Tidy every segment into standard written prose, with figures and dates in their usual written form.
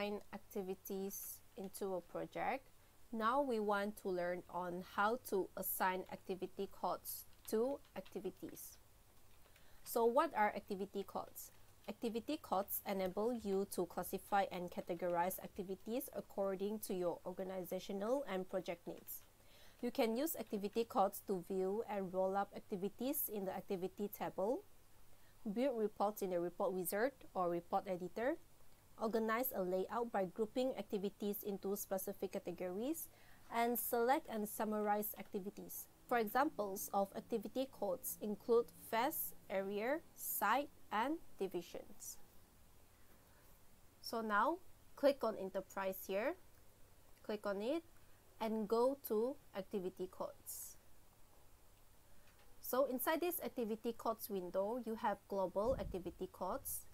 assign activities into a project, now we want to learn on how to assign activity codes to activities. So what are activity codes? Activity codes enable you to classify and categorize activities according to your organizational and project needs. You can use activity codes to view and roll up activities in the activity table, build reports in the report wizard or report editor, organize a layout by grouping activities into specific categories, and select and summarize activities. For examples of activity codes include phase, area, site, and divisions. So now, click on Enterprise here, click on it, and go to Activity Codes. So inside this Activity Codes window, you have Global Activity Codes,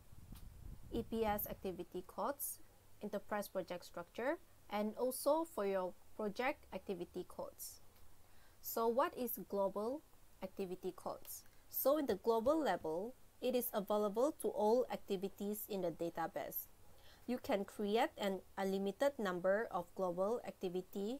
EPS Activity Codes, Enterprise Project Structure, and also for your Project Activity Codes. So what is Global Activity Codes? So in the global level, it is available to all activities in the database. You can create an unlimited number of global activity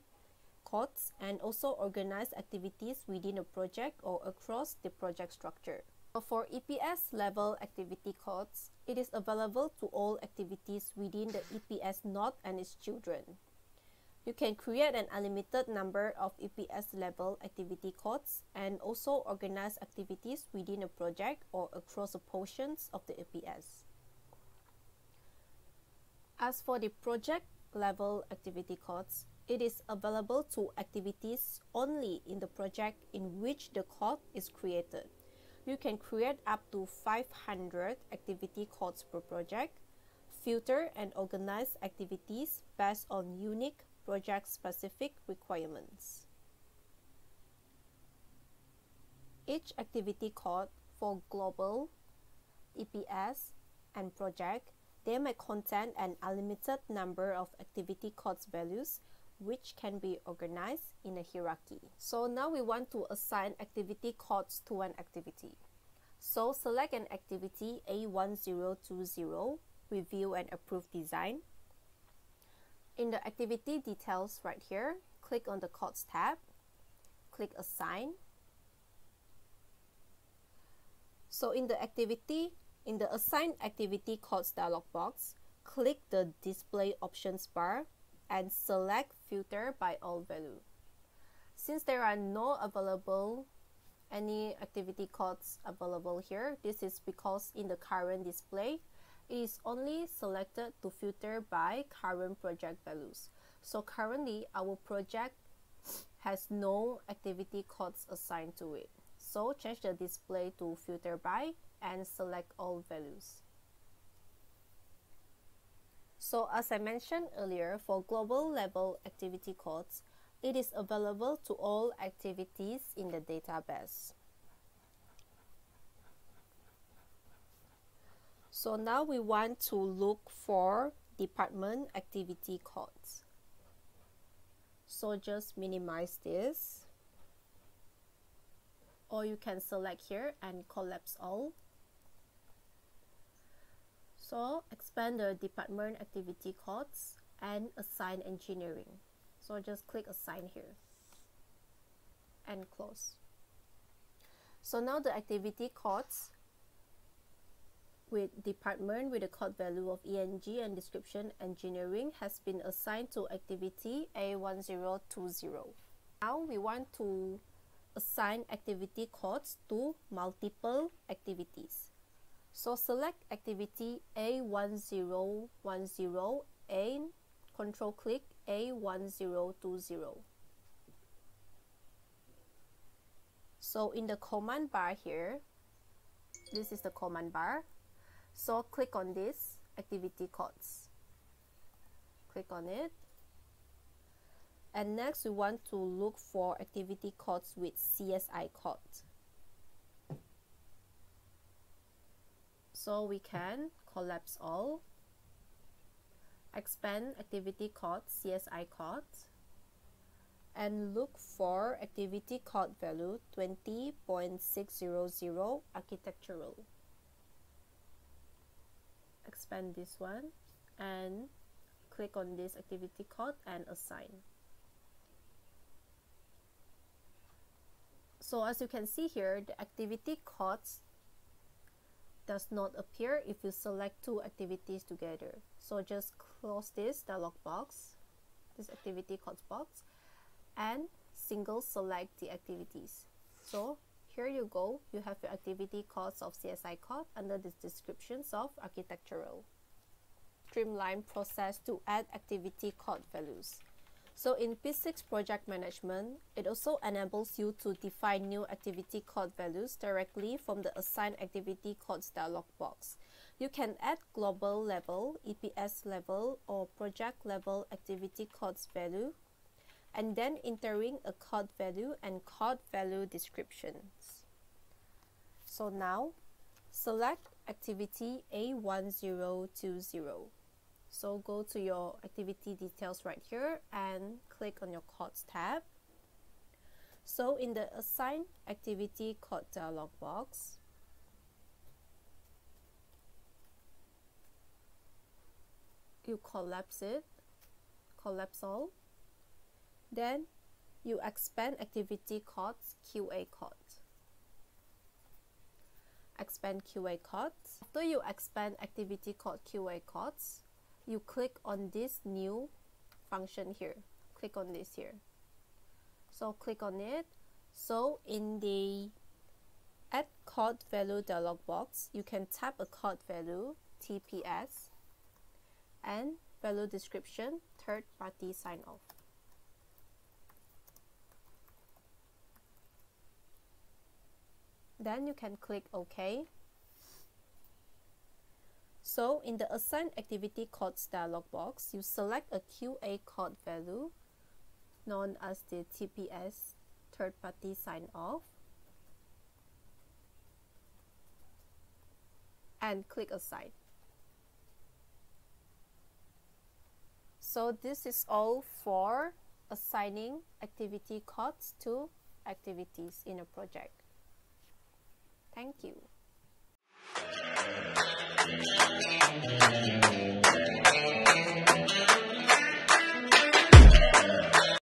codes and also organize activities within a project or across the project structure. For EPS level activity codes, it is available to all activities within the EPS node and its children. You can create an unlimited number of EPS level activity codes and also organize activities within a project or across the portions of the EPS. As for the project level activity codes, it is available to activities only in the project in which the code is created. You can create up to 500 activity codes per project, filter and organize activities based on unique project-specific requirements. Each activity code for global, EPS, and project, they may contain an unlimited number of activity codes values which can be organized in a hierarchy. So now we want to assign activity codes to an activity. So select an activity A1020, Review and Approve Design. In the activity details right here, click on the Codes tab, click Assign. So in the Assign Activity Codes dialog box, click the Display Options bar and select Filter by All Value. Since there are no any activity codes available here, this is because in the current display, it is only selected to filter by current project values. So currently, our project has no activity codes assigned to it. So change the display to Filter by and select All Values. So as I mentioned earlier, for global level activity codes, it is available to all activities in the database. So now we want to look for department activity codes. So just minimize this, or you can select here and collapse all. So expand the department activity codes and assign engineering. So just click Assign here and close. So now the activity codes with department with a code value of ENG and description engineering has been assigned to activity A1020. Now we want to assign activity codes to multiple activities. So select activity A1010 and control click A1020. So in the command bar here, this is the command bar. So click on this activity codes. Click on it. And next we want to look for activity codes with CSI code. So we can collapse all, expand activity code CSI code, and look for activity code value 20.600 architectural. Expand this one and click on this activity code and assign. So as you can see here, the activity codes does not appear if you select two activities together. So just close this dialog box, this activity codes box, and single select the activities. So here you go, you have your activity codes of CSI code under the descriptions of architectural. Streamline process to add activity code values. So in P6 project management, it also enables you to define new activity code values directly from the assign activity codes dialog box. You can add global level, EPS level, or project level activity codes value, and then entering a code value and code value descriptions. So now, select activity A1020. So go to your activity details right here and click on your codes tab. So in the assign activity code dialog box, you collapse all. Then you expand activity codes QA code. Expand QA codes. After you expand activity code QA codes, you click on this new function here. Click on this here. So click on it. So in the add code value dialog box, you can tap a code value, TPS, and value description, third party sign off. Then you can click OK. So in the assign activity codes dialog box, you select a QA code value known as the TPS, third party sign off, and click assign. So this is all for assigning activity codes to activities in a project. Thank you.